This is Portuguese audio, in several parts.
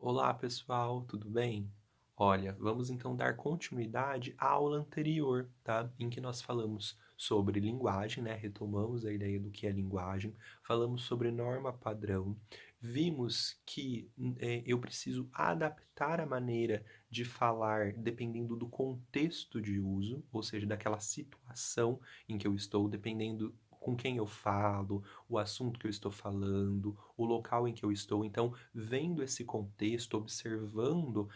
Olá, pessoal, tudo bem? Olha, vamos então dar continuidade à aula anterior, tá? Em que nós falamos sobre linguagem, né? Retomamos a ideia do que é linguagem, falamos sobre norma padrão, vimos que eu preciso adaptar a maneira de falar dependendo do contexto de uso, ou seja, daquela situação em que eu estou, dependendo com quem eu falo, o assunto que eu estou falando, o local em que eu estou. Então, vendo esse contexto, observando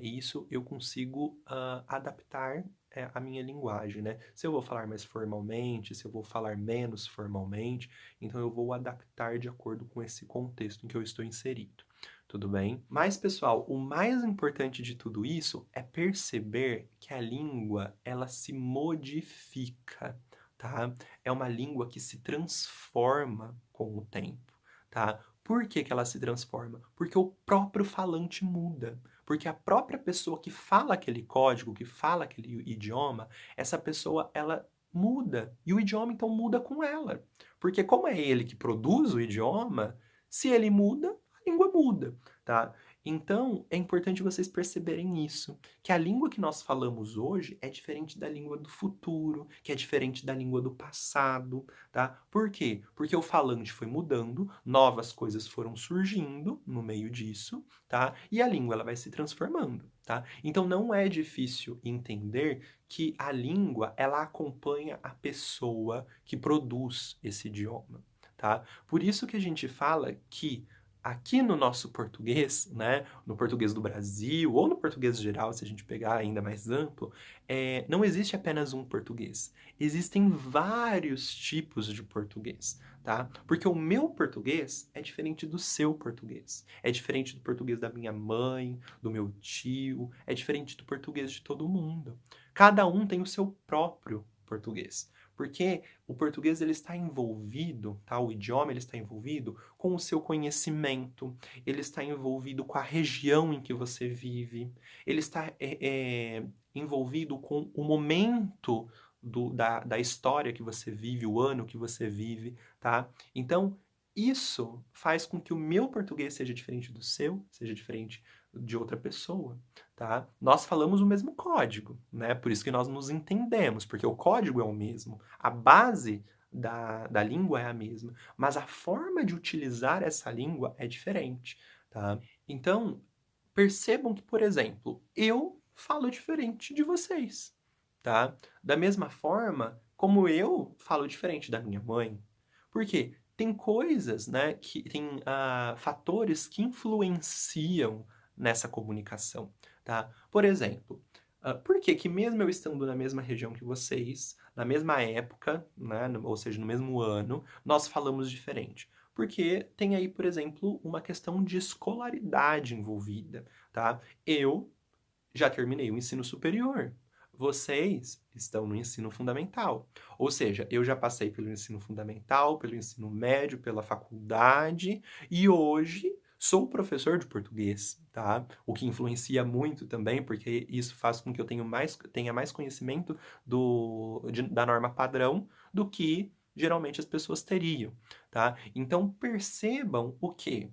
isso, eu consigo adaptar a minha linguagem, né? Se eu vou falar mais formalmente, se eu vou falar menos formalmente, então eu vou adaptar de acordo com esse contexto em que eu estou inserido. Tudo bem? Mas, pessoal, o mais importante de tudo isso é perceber que a língua, ela se modifica, tá? É uma língua que se transforma com o tempo, tá? Por que que ela se transforma? Porque o próprio falante muda. Porque a própria pessoa que fala aquele código, que fala aquele idioma, essa pessoa, ela muda. E o idioma, então, muda com ela. Porque como é ele que produz o idioma, se ele muda, a língua muda, tá? Então, é importante vocês perceberem isso, que a língua que nós falamos hoje é diferente da língua do futuro, que é diferente da língua do passado, tá? Por quê? Porque o falante foi mudando, novas coisas foram surgindo no meio disso, tá? E a língua ela vai se transformando, tá? Então não é difícil entender que a língua ela acompanha a pessoa que produz esse idioma, tá? Por isso que a gente fala que aqui no nosso português, né, no português do Brasil ou no português geral, se a gente pegar ainda mais amplo, não existe apenas um português. Existem vários tipos de português, tá? Porque o meu português é diferente do seu português. É diferente do português da minha mãe, do meu tio, é diferente do português de todo mundo. Cada um tem o seu próprio português. Porque o português ele está envolvido, tá? O idioma ele está envolvido com o seu conhecimento, ele está envolvido com a região em que você vive, ele está envolvido com o momento da história que você vive, o ano que você vive, tá? Então, isso faz com que o meu português seja diferente do seu, seja diferente de outra pessoa, tá? Nós falamos o mesmo código, né? Por isso que nós nos entendemos, porque o código é o mesmo, a base da língua é a mesma, mas a forma de utilizar essa língua é diferente, tá? Então, percebam que, por exemplo, eu falo diferente de vocês, tá? Da mesma forma como eu falo diferente da minha mãe. Por quê? Tem coisas, né, que tem fatores que influenciam nessa comunicação, tá? Por exemplo, por que que mesmo eu estando na mesma região que vocês, na mesma época, né, ou seja, no mesmo ano, nós falamos diferente? Porque tem aí, por exemplo, uma questão de escolaridade envolvida, tá? Eu já terminei o ensino superior. Vocês estão no ensino fundamental. Ou seja, eu já passei pelo ensino fundamental, pelo ensino médio, pela faculdade e hoje sou professor de português, tá? O que influencia muito também, porque isso faz com que eu tenha mais conhecimento da norma padrão do que geralmente as pessoas teriam, tá? Então percebam o quê?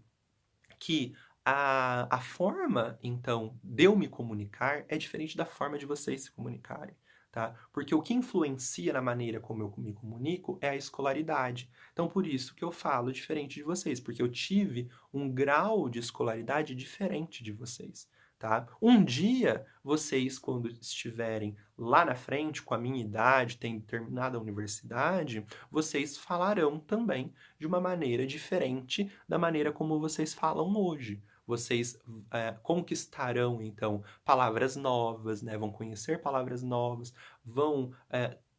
Que a forma, então, de eu me comunicar é diferente da forma de vocês se comunicarem, tá? Porque o que influencia na maneira como eu me comunico é a escolaridade. Então, por isso que eu falo diferente de vocês, porque eu tive um grau de escolaridade diferente de vocês, tá? Um dia, vocês, quando estiverem lá na frente, com a minha idade, tendo terminado a universidade, vocês falarão também de uma maneira diferente da maneira como vocês falam hoje. Vocês conquistarão, então, palavras novas, né? Vão conhecer palavras novas, vão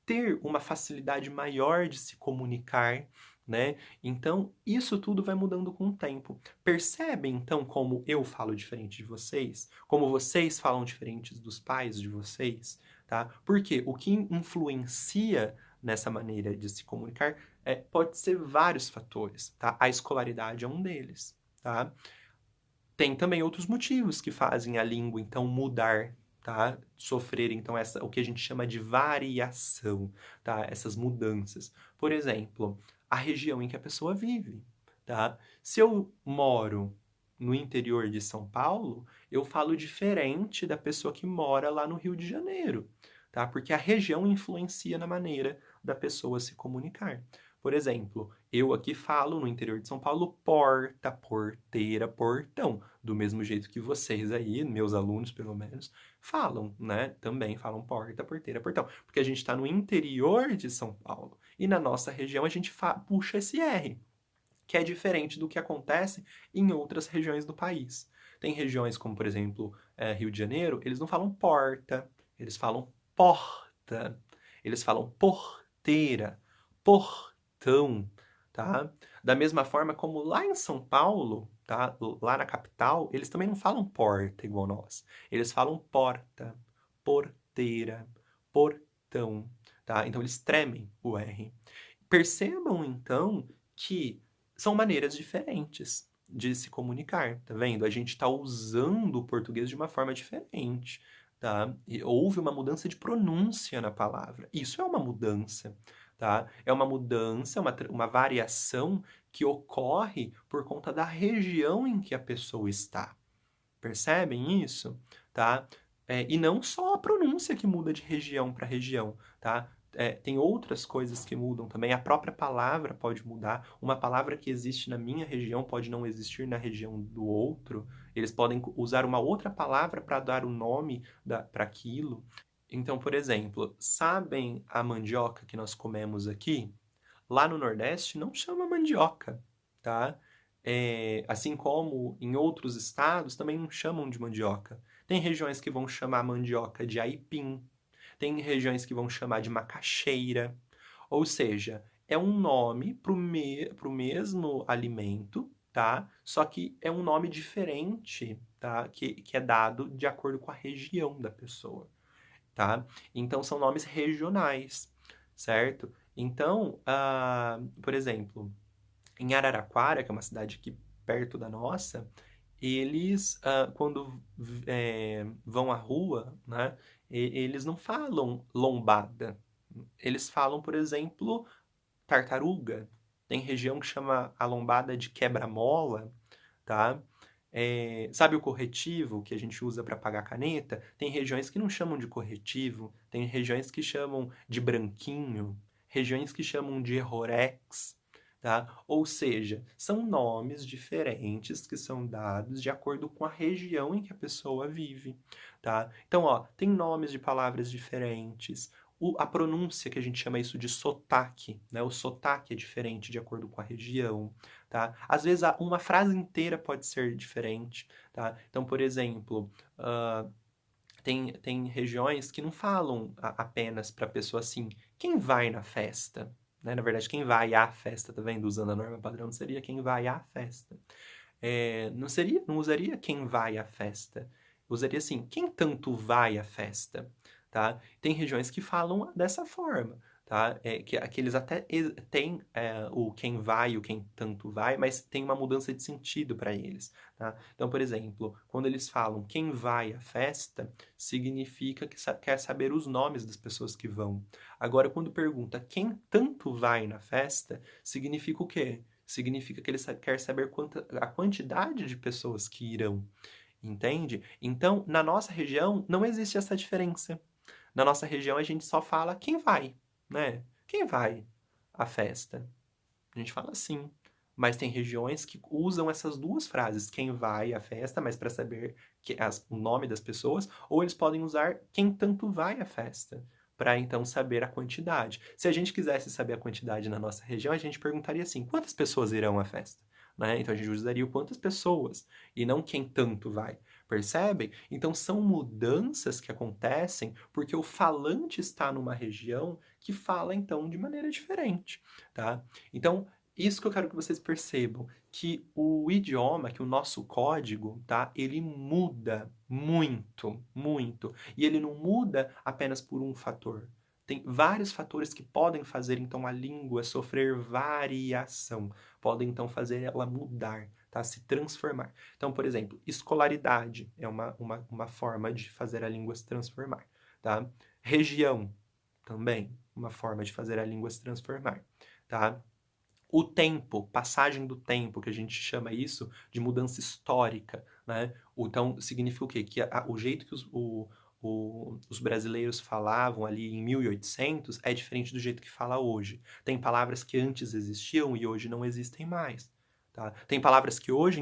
ter uma facilidade maior de se comunicar, né? Então, isso tudo vai mudando com o tempo. Percebem, então, como eu falo diferente de vocês? Como vocês falam diferentes dos pais de vocês, tá? Porque o que influencia nessa maneira de se comunicar pode ser vários fatores, tá? A escolaridade é um deles, tá? Tem também outros motivos que fazem a língua, então, mudar, tá? Sofrer, então, o que a gente chama de variação, tá? Essas mudanças. Por exemplo, a região em que a pessoa vive, tá? Se eu moro no interior de São Paulo, eu falo diferente da pessoa que mora lá no Rio de Janeiro, tá? Porque a região influencia na maneira da pessoa se comunicar. Por exemplo, eu aqui falo no interior de São Paulo porta, porteira, portão, do mesmo jeito que vocês aí, meus alunos pelo menos, falam, né? Também falam porta, porteira, portão, porque a gente está no interior de São Paulo e na nossa região a gente puxa esse R, que é diferente do que acontece em outras regiões do país. Tem regiões como, por exemplo, Rio de Janeiro, eles não falam porta, eles falam porta, eles falam porteira, portão, tá? Da mesma forma como lá em São Paulo, tá? Lá na capital, eles também não falam porta igual nós. Eles falam porta, porteira, portão, tá? Então eles tremem o R. Percebam então que são maneiras diferentes de se comunicar, tá vendo? A gente está usando o português de uma forma diferente, tá? E houve uma mudança de pronúncia na palavra. Isso é uma mudança, tá? É uma mudança, uma variação que ocorre por conta da região em que a pessoa está. Percebem isso? Tá? E não só a pronúncia que muda de região para região, tá? Tem outras coisas que mudam também. A própria palavra pode mudar. Uma palavra que existe na minha região pode não existir na região do outro. Eles podem usar uma outra palavra para dar o nome para aquilo. Então, por exemplo, sabem a mandioca que nós comemos aqui? Lá no Nordeste não chama mandioca, tá? Assim como em outros estados também não chamam de mandioca. Tem regiões que vão chamar mandioca de aipim, tem regiões que vão chamar de macaxeira. Ou seja, é um nome pro mesmo alimento, tá? Só que é um nome diferente, tá? Que é dado de acordo com a região da pessoa, tá? Então são nomes regionais, certo? Então, por exemplo, em Araraquara, que é uma cidade aqui perto da nossa, eles, quando vão à rua, né, eles não falam lombada. Eles falam, por exemplo, tartaruga. Tem região que chama a lombada de quebra-mola, tá? Sabe o corretivo que a gente usa para apagar caneta? Tem regiões que não chamam de corretivo, tem regiões que chamam de branquinho, regiões que chamam de errorex, tá? Ou seja, são nomes diferentes que são dados de acordo com a região em que a pessoa vive, tá? Então, ó, tem nomes de palavras diferentes. A pronúncia, que a gente chama isso de sotaque, né? O sotaque é diferente de acordo com a região, tá? Às vezes uma frase inteira pode ser diferente, tá? Então, por exemplo, tem regiões que não falam apenas para a pessoa assim, quem vai na festa? Né? Na verdade, quem vai à festa, tá vendo? Usando a norma padrão, seria quem vai à festa. Não usaria quem vai à festa. Usaria assim, quem tanto vai à festa, tá? Tem regiões que falam dessa forma, tá? Que eles até têm o quem vai e o quem tanto vai, mas tem uma mudança de sentido para eles, tá? Então, por exemplo, quando eles falam quem vai à festa, significa que quer saber os nomes das pessoas que vão. Agora, quando pergunta quem tanto vai na festa, significa o quê? Significa que ele quer saber a quantidade de pessoas que irão, entende? Então, na nossa região, não existe essa diferença. Na nossa região, a gente só fala quem vai, né? Quem vai à festa? A gente fala assim. Mas tem regiões que usam essas duas frases, quem vai à festa, mas para saber o nome das pessoas, ou eles podem usar quem tanto vai à festa, para então saber a quantidade. Se a gente quisesse saber a quantidade na nossa região, a gente perguntaria assim: quantas pessoas irão à festa? Né? Então a gente usaria o quantas pessoas e não quem tanto vai. Percebem? Então são mudanças que acontecem porque o falante está numa região que fala então de maneira diferente, tá? Então isso que eu quero que vocês percebam, que o idioma, que o nosso código, tá? Ele muda muito, muito. E ele não muda apenas por um fator. Tem vários fatores que podem fazer, então, a língua sofrer variação. Podem, então, fazer ela mudar, tá? Se transformar. Então, por exemplo, escolaridade é uma forma de fazer a língua se transformar, tá? Região, também, uma forma de fazer a língua se transformar, tá? O tempo, passagem do tempo, que a gente chama isso de mudança histórica, né? Então, significa o quê? Que o jeito que os brasileiros falavam ali em 1800 é diferente do jeito que fala hoje. Tem palavras que antes existiam e hoje não existem mais, tá? Tem palavras que hoje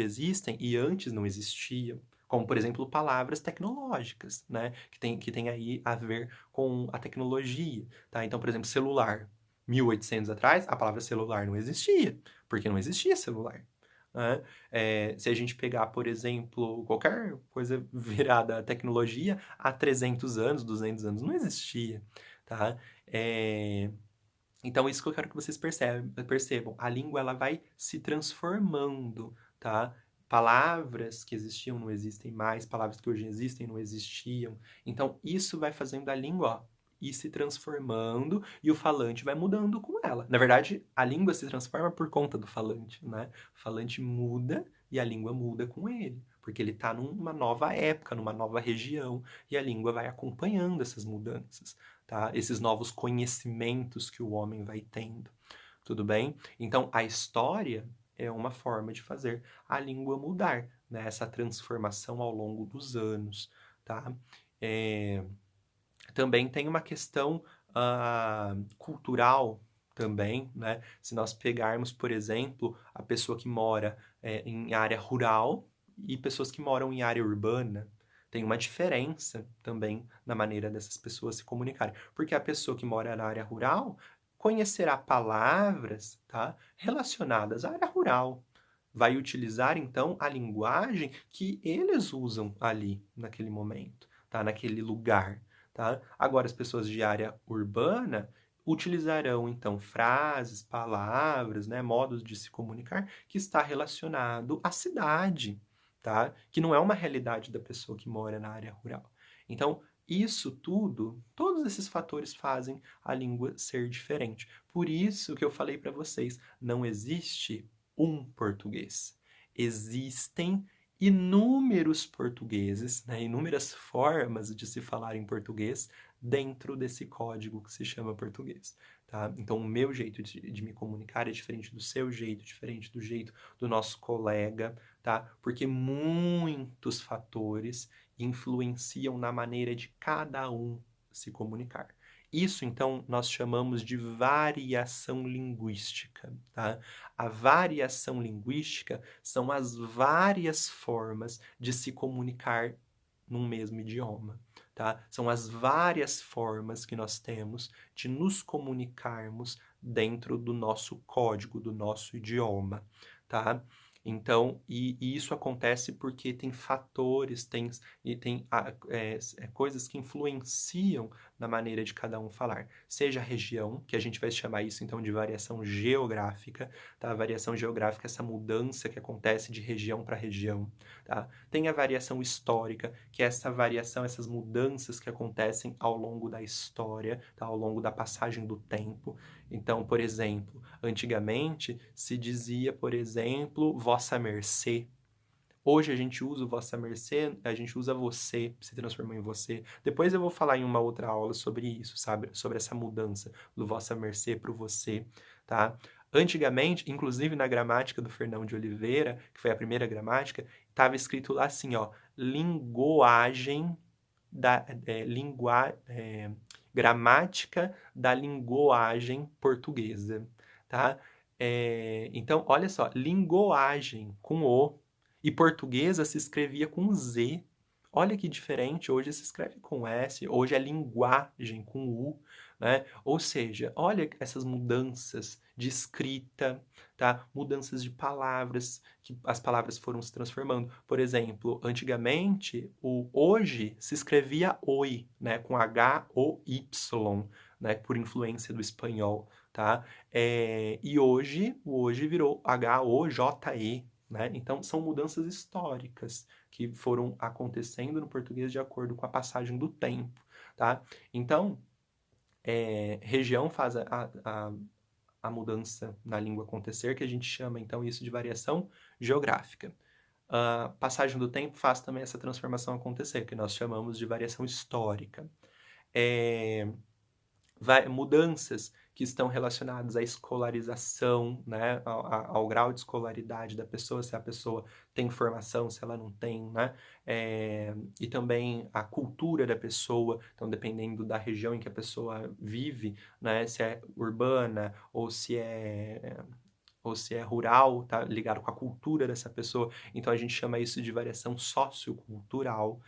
existem e antes não existiam, como, por exemplo, palavras tecnológicas, né? Que tem aí a ver com a tecnologia, tá? Então, por exemplo, celular. 1800 atrás, a palavra celular não existia, porque não existia celular, né? Se a gente pegar, por exemplo, qualquer coisa virada à tecnologia, há 300 anos, 200 anos, não existia, tá? Então, isso que eu quero que vocês percebam. A língua, ela vai se transformando, tá? Palavras que existiam não existem mais, palavras que hoje existem não existiam. Então, isso vai fazendo a língua, ó, ir se transformando e o falante vai mudando com ela. Na verdade, a língua se transforma por conta do falante, né? O falante muda e a língua muda com ele, porque ele está numa nova época, numa nova região, e a língua vai acompanhando essas mudanças, tá? Esses novos conhecimentos que o homem vai tendo, tudo bem? Então, a história é uma forma de fazer a língua mudar, né? Essa transformação ao longo dos anos, tá? Também tem uma questão cultural também, né? Se nós pegarmos, por exemplo, a pessoa que mora em área rural e pessoas que moram em área urbana, tem uma diferença também na maneira dessas pessoas se comunicarem. Porque a pessoa que mora na área rural conhecerá palavras, tá, relacionadas à área rural. Vai utilizar, então, a linguagem que eles usam ali, naquele momento, tá, naquele lugar. Tá? Agora, as pessoas de área urbana utilizarão, então, frases, palavras, né, modos de se comunicar que está relacionado à cidade, tá? Que não é uma realidade da pessoa que mora na área rural. Então, isso tudo, todos esses fatores fazem a língua ser diferente. Por isso que eu falei para vocês, não existe um português. Existem inúmeros portugueses, né, inúmeras formas de se falar em português dentro desse código que se chama português, tá? Então, o meu jeito de me comunicar é diferente do seu jeito, diferente do jeito do nosso colega, tá? Porque muitos fatores influenciam na maneira de cada um se comunicar. Isso, então, nós chamamos de variação linguística, tá? A variação linguística são as várias formas de se comunicar num mesmo idioma, tá? São as várias formas que nós temos de nos comunicarmos dentro do nosso código, do nosso idioma, tá? Então, e isso acontece porque tem fatores, tem coisas que influenciam na maneira de cada um falar. Seja a região, que a gente vai chamar isso então de variação geográfica, tá? A variação geográfica é essa mudança que acontece de região para região, tá? Tem a variação histórica, que é essa variação, essas mudanças que acontecem ao longo da história, tá? Ao longo da passagem do tempo. Então, por exemplo, antigamente se dizia, por exemplo, vossa mercê. Hoje a gente usa o vossa mercê, a gente usa você, se transformou em você. Depois eu vou falar em uma outra aula sobre isso, sabe? Sobre essa mudança do vossa mercê para o você, tá? Antigamente, inclusive na gramática do Fernão de Oliveira, que foi a primeira gramática, estava escrito lá assim, ó, linguagem da gramática da linguagem portuguesa, tá? Então, olha só, linguagem com o e portuguesa se escrevia com Z. Olha que diferente, hoje se escreve com S, hoje é linguagem com U, né? Ou seja, olha essas mudanças de escrita, tá? Mudanças de palavras, que as palavras foram se transformando. Por exemplo, antigamente, o hoje se escrevia oi, né? Com H-O-Y, né? Por influência do espanhol, tá? E hoje, o hoje virou H-O-J-E, né? Então, são mudanças históricas que foram acontecendo no português de acordo com a passagem do tempo, tá? Então, região faz a mudança na língua acontecer, que a gente chama, então, isso de variação geográfica. A passagem do tempo faz também essa transformação acontecer, que nós chamamos de variação histórica. Mudanças que estão relacionados à escolarização, né, ao grau de escolaridade da pessoa, se a pessoa tem formação, se ela não tem, né, e também a cultura da pessoa, então dependendo da região em que a pessoa vive, né, se é urbana ou se é rural, tá ligado com a cultura dessa pessoa, então a gente chama isso de variação sociocultural,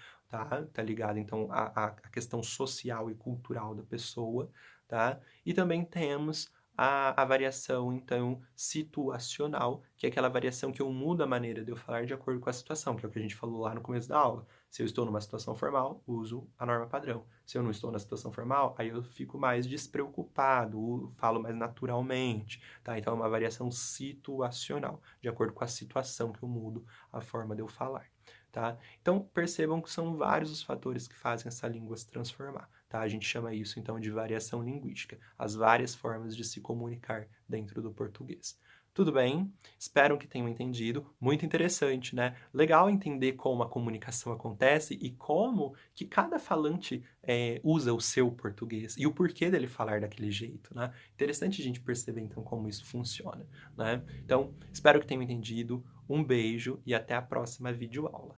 tá ligado então a questão social e cultural da pessoa, tá? E também temos a variação, então, situacional, que é aquela variação que eu mudo a maneira de eu falar de acordo com a situação, que é o que a gente falou lá no começo da aula. Se eu estou numa situação formal, uso a norma padrão. Se eu não estou na situação formal, aí eu fico mais despreocupado, falo mais naturalmente, tá? Então é uma variação situacional, de acordo com a situação que eu mudo a forma de eu falar, tá? Então percebam que são vários os fatores que fazem essa língua se transformar, tá? A gente chama isso então de variação linguística, as várias formas de se comunicar dentro do português. Tudo bem? Espero que tenham entendido. Muito interessante, né? Legal entender como a comunicação acontece e como que cada falante usa o seu português e o porquê dele falar daquele jeito, né? Interessante a gente perceber, então, como isso funciona, né? Então, espero que tenham entendido. Um beijo e até a próxima videoaula.